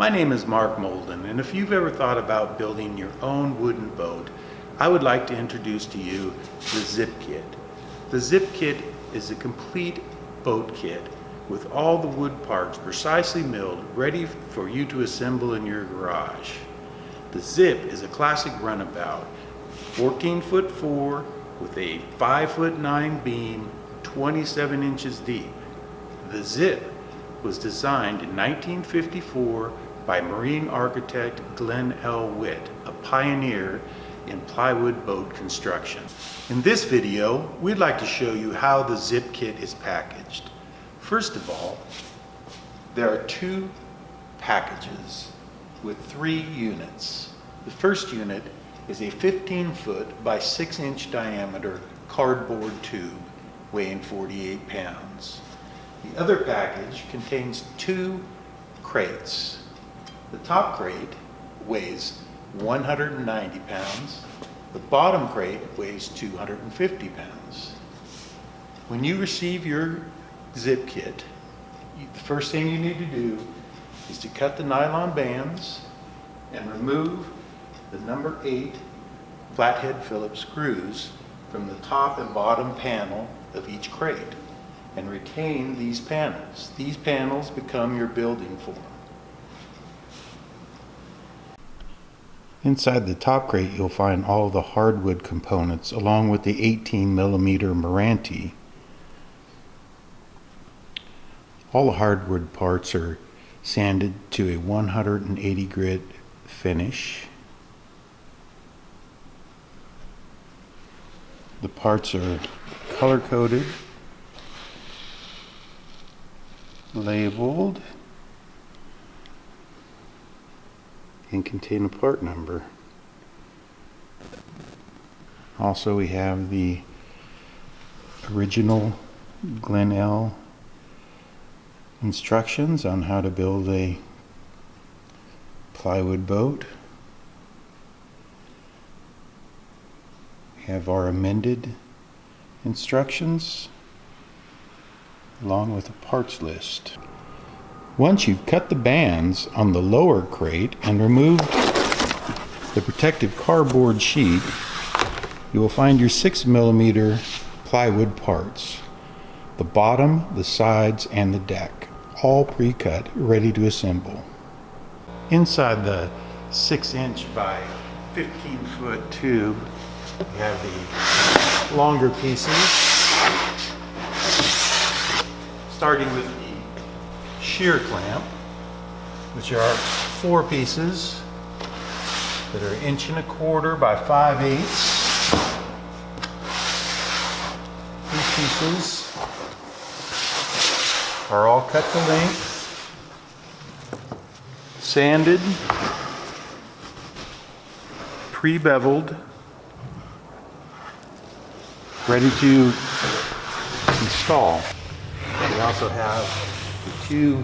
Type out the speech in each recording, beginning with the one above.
My name is Mark Molden, and if you've ever thought about building your own wooden boat, I would like to introduce to you the ZipKit. The ZipKit is a complete boat kit with all the wood parts precisely milled, ready for you to assemble in your garage. The Zip is a classic runabout, 14'4" with a 5'9" beam, 27 inches deep. The Zip was designed in 1954 by marine architect Glen L Witt, a pioneer in plywood boat construction. In this video, we'd like to show you how the ZipKit is packaged. First of all, there are two packages with 3 units. The first unit is a 15-foot by 6-inch diameter cardboard tube weighing 48 pounds. The other package contains 2 crates. The top crate weighs 190 pounds. The bottom crate weighs 250 pounds. When you receive your Zip Kit, the first thing you need to do is to cut the nylon bands and remove the number 8 flathead Phillips screws from the top and bottom panel of each crate and retain these panels. These panels become your building form. Inside the top crate you'll find all the hardwood components along with the 18mm Marantee. All the hardwood parts are sanded to a 180 grit finish. The parts are color coded, labeled, and contain a part number. Also, we have the original Glen L instructions on how to build a plywood boat. We have our amended instructions along with a parts list. Once you've cut the bands on the lower crate and removed the protective cardboard sheet, you will find your 6mm plywood parts. The bottom, the sides, and the deck, all pre-cut, ready to assemble. Inside the 6-inch by 15-foot tube, we have the longer pieces, starting with the shear clamp, which are 4 pieces that are 1¼ by 5/8. These pieces are all cut to length, sanded, pre-beveled, ready to install. We also have the 2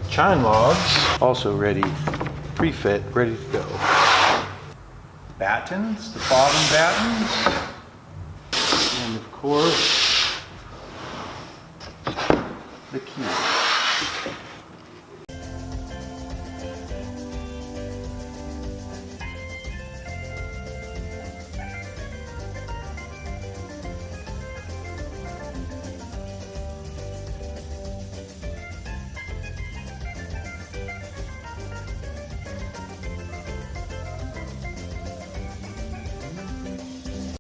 chine logs, also ready, pre-fit, ready to go. Battens, the bottom battens, and of course, the key.